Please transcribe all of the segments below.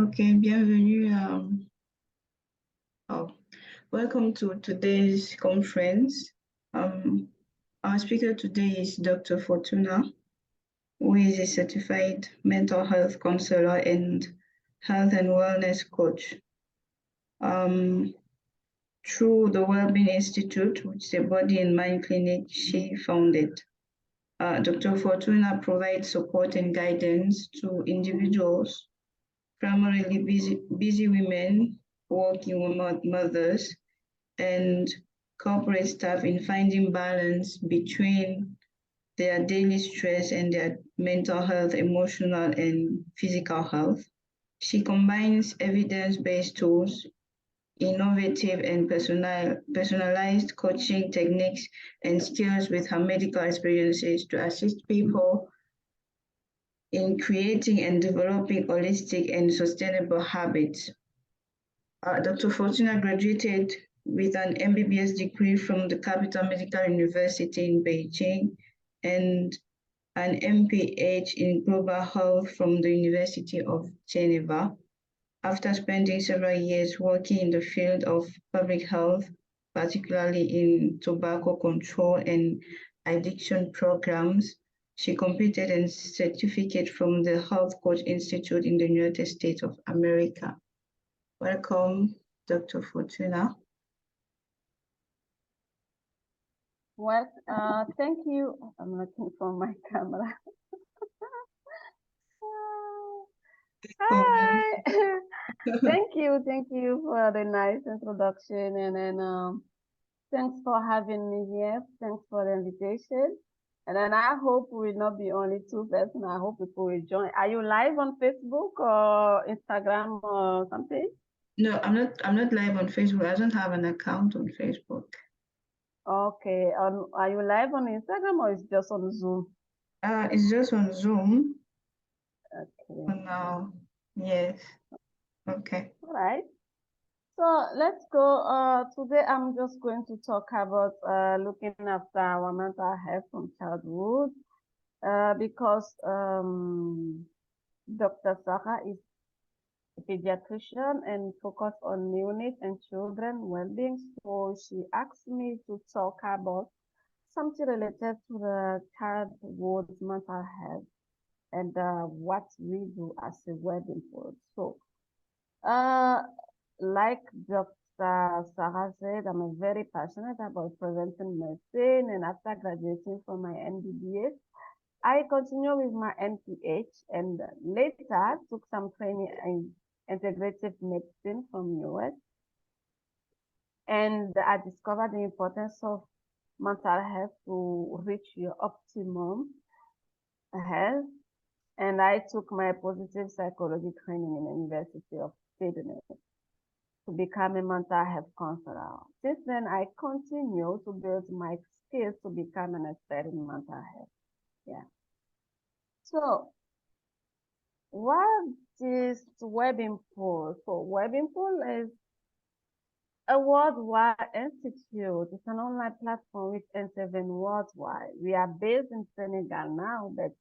Okay, bienvenue. Welcome to today's conference. Our speaker today is Dr. Fortuna, who is a certified mental health counselor and health and wellness coach. Through the Wellbeing Institute, which is a body and mind clinic she founded, Dr. Fortuna provides support and guidance to individuals, primarily busy women, working mothers, and corporate staff in finding balance between their daily stress and their mental health, emotional, and physical health. She combines evidence-based tools, innovative and personalized coaching techniques, and skills with her medical experiences to assist people in creating and developing holistic and sustainable habits. Dr. Fortuna graduated with an MBBS degree from the Capital Medical University in Beijing and an MPH in Global Health from the University of Geneva. After spending several years working in the field of public health, particularly in tobacco control and addiction programs, she completed a certificate from the Health Coach Institute in the United States of America. Welcome, Dr. Fortuna. Well, thank you. I'm looking for my camera. Hi. Thank you for the nice introduction, and then thanks for having me here. Thanks for the invitation. And then I hope we will not be only two persons. I hope people will join. Are you live on Facebook or Instagram or something? No, I'm not live on Facebook. I don't have an account on Facebook. Okay. Are you live on Instagram or it's just on Zoom? It's just on Zoom. Okay. For now, yes. Okay. All right. So let's go. Today I'm just going to talk about looking after our mental health from childhood because Dr. Sarah is a pediatrician and focus on neonates and children well-being. So she asked me to talk about something related to the childhood mental health and what we do as a well-being coach. So like Dr. Sarah said, I'm very passionate about prevention medicine, and after graduating from my MBBS, I continue with my NPH and later took some training in integrative medicine from US. And I discovered the importance of mental health to reach your optimum health. And I took my positive psychology training in the University of Sydney to become a mental health counselor. Since then, I continue to build my skills to become an expert in mental health. Yeah. So, what is WELLBEING-POOL? So, WELLBEING-POOL is a worldwide institute. It's an online platform which intervenes worldwide. We are based in Senegal now, but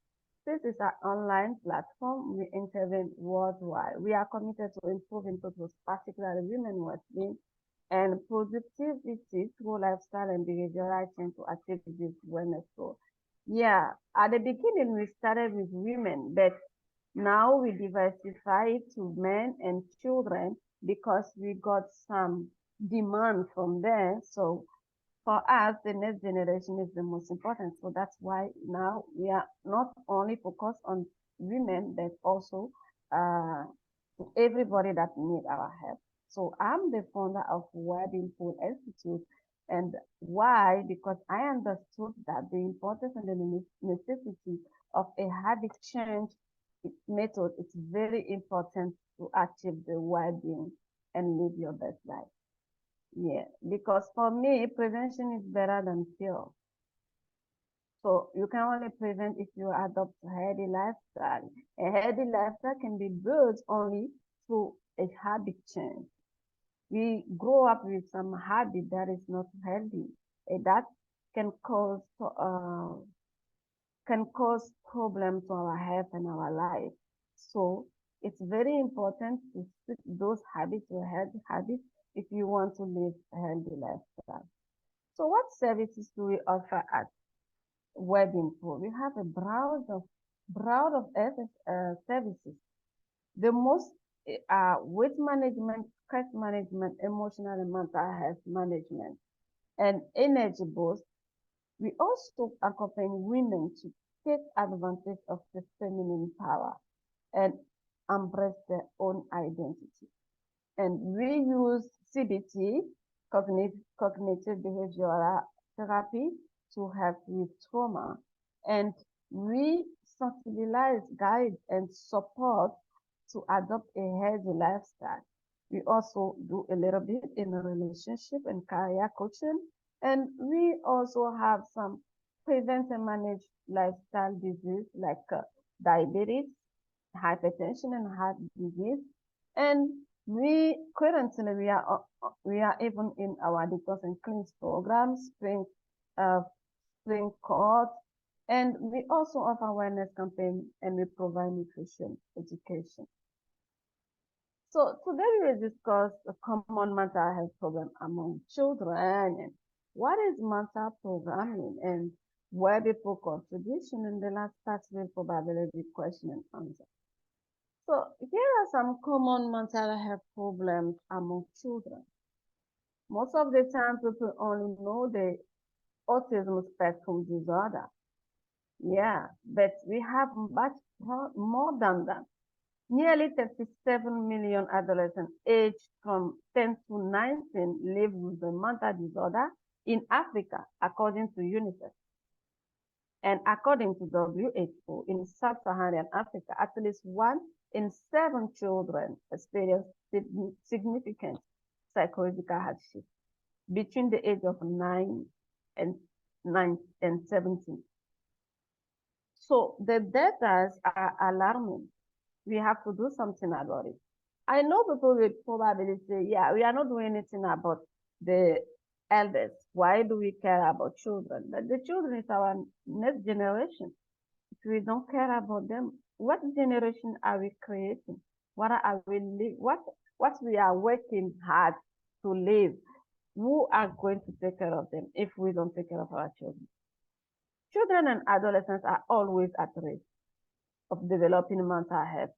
this is an online platform. We intervene worldwide. We are committed to improving people's, particularly women well-being and productivity through lifestyle and behavioral change to achieve this wellness goal. Yeah, at the beginning we started with women, but now we diversify to men and children because we got some demand from there. So for us, the next generation is the most important. So that's why now we are not only focused on women, but also everybody that need our help. So I'm the founder of WELLBEING-POOL Institute. And why? Because I understood that the importance and the necessity of a habit change method is very important to achieve the well-being and live your best life. Yeah, because for me, prevention is better than cure. So you can only prevent if you adopt a healthy lifestyle. A healthy lifestyle can be built only through a habit change. We grow up with some habit that is not healthy, and that can cause problems to our health and our life. So It's very important to stick those habits or healthy habits if you want to live a healthy lifestyle. So what services do we offer at WELLBEING-POOL? We have a broad of services. The most are weight management, stress management, emotional and mental health management, and energy boost. We also accompany women to take advantage of the feminine power and embrace their own identity. And we use CBT, cognitive behavioral therapy, to help with trauma. And we sensibilize, guide, and support to adopt a healthy lifestyle. We also do a little bit in a relationship and career coaching. And we also have some prevent and manage lifestyle disease like diabetes, hypertension, and heart disease. And we currently we are even in our detox and cleanse program, spring court, and we also offer awareness campaign and we provide nutrition education. So today we will discuss a common mental health problem among children and what is mental programming and where people contribution, and the last part will probably be question and answer. So here are some common mental health problems among children. Most of the time people only know the autism spectrum disorder. Yeah, but we have much more than that. Nearly 37 million adolescents aged from 10 to 19 live with a mental disorder in Africa, according to UNICEF. And according to WHO, in sub-Saharan Africa, at least 1 in 7 children experience significant psychological hardship between the age of 9 and 17. So the data are alarming. We have to do something about it. I know people will probably say, yeah, we are not doing anything about the elders. Why do we care about children? But the children is our next generation. If we don't care about them, what generation are we creating? What are we what we are working hard to live? Who are going to take care of them if we don't take care of our children? Children and adolescents are always at risk of developing mental health,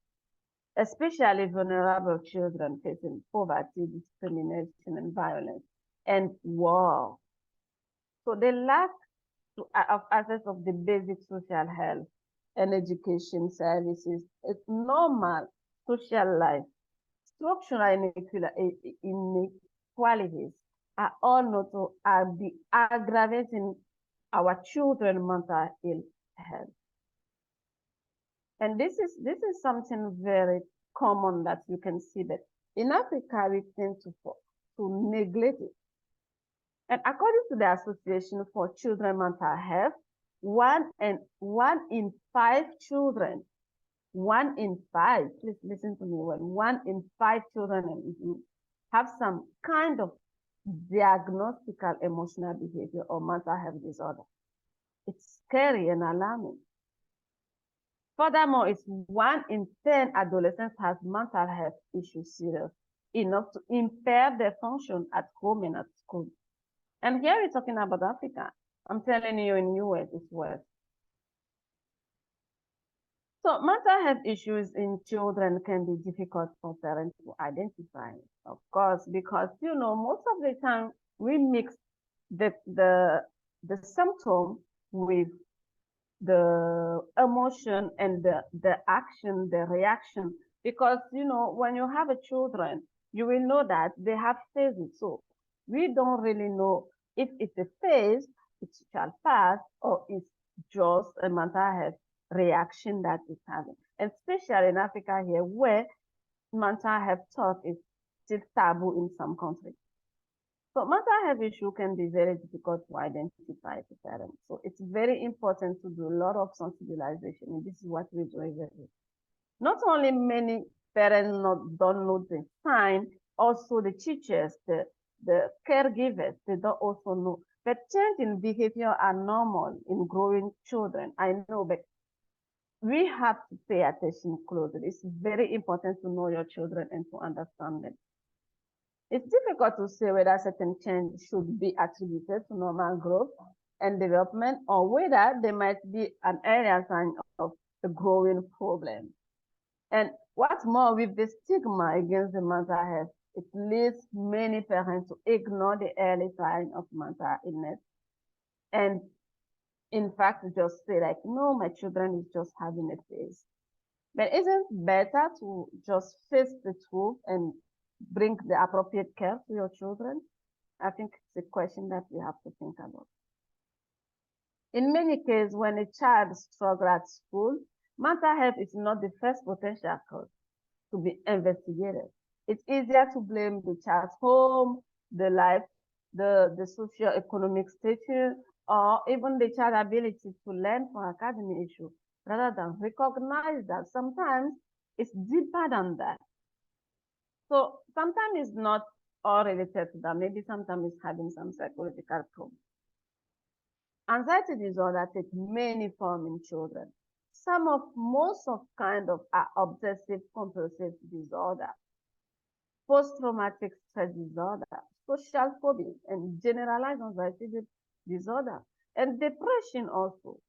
especially vulnerable children facing poverty, discrimination, and violence, and war. So the lack of access of the basic social health and education services, it's normal social life, structural inequalities are all not to be aggravating our children mental ill health. And this is something very common that you can see that in Africa we tend to neglect it. And according to the Association for Children Mental Health, 1 in 5 children, 1 in 5, please listen to me well, 1 in 5 children have some kind of diagnostical emotional behavior or mental health disorder. It's scary and alarming. Furthermore, it's 1 in 10 adolescents has mental health issues serious enough to impair their function at home and at school. And here we're talking about Africa. I'm telling you, in US it's worse. So mental health issues in children can be difficult for parents to identify, of course, because most of the time we mix the symptom with the emotion and the action, the reaction. Because when you have a children, you will know that they have phases. So we don't really know if it's a phase, it shall pass, or it's just a mental health reaction that it's having. Especially in Africa here, where mental health talk is still taboo in some countries. So mental health issue can be very difficult to identify to parents. So it's very important to do a lot of sensibilization, and this is what we do every day. Not only many parents don't know the sign, also the teachers, the caregivers, they don't also know. But change in behavior are normal in growing children. I know, but we have to pay attention closely. It's very important to know your children and to understand them. It's difficult to say whether certain change should be attributed to normal growth and development or whether they might be an earlier sign of a growing problem. And what's more, with the stigma against the mental health, it leads many parents to ignore the early sign of mental illness and in fact just say like, no, my children is just having a phase. But isn't it better to just face the truth and bring the appropriate care to your children? I think it's a question that we have to think about. In many cases, when a child struggles at school, mental health is not the first potential cause to be investigated. It's easier to blame the child's home, the life, the socio-economic status, or even the child's ability to learn from academic issues, rather than recognize that sometimes it's deeper than that. So sometimes it's not all related to that. Maybe sometimes it's having some psychological problem. Anxiety disorder takes many forms in children. Most of kind of are obsessive compulsive disorder, post-traumatic stress disorder, social phobia, and generalized anxiety disorder, and depression also,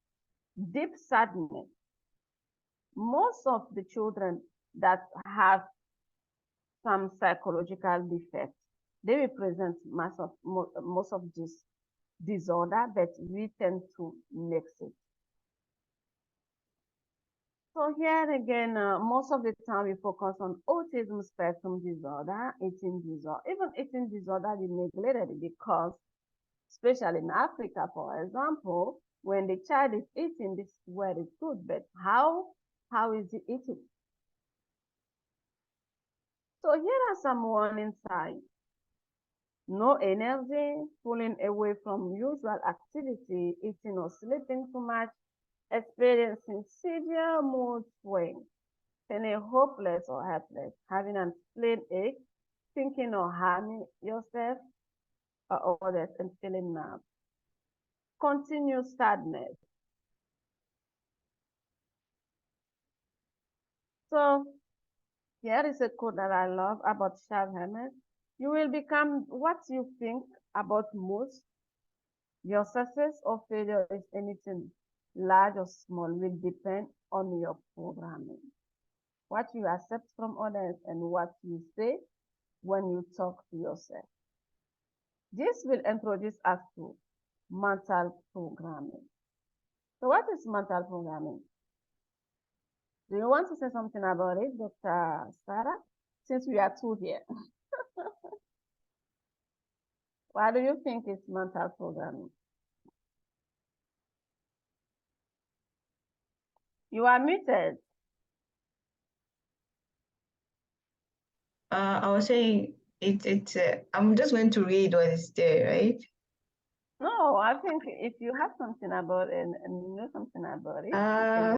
deep sadness. Most of the children that have some psychological defects, they represent most of this disorder, but we tend to mix it. So here again, most of the time we focus on autism spectrum disorder, eating disorder. Even eating disorder is neglected because, especially in Africa, for example, when the child is eating, this is where it's good, but how is he eating? So here are some warning signs. No energy, pulling away from usual activity, eating or sleeping too much, experiencing severe mood swings, feeling hopeless or helpless, having an spleen ache, thinking or harming yourself or others, and feeling numb. Continuous sadness. So here is a quote that I love about Charles Hermes. You will become what you think about most. Your success or failure is anything, large or small, will depend on your programming. What you accept from others and what you say when you talk to yourself. This will introduce us to mental programming. So what is mental programming? Do you want to say something about it, Dr. Sarah? Since we are two here. What do you think is mental programming? You are muted. I was saying I'm just going to read what is there, right? No, I think if you have something about it and you know something about it,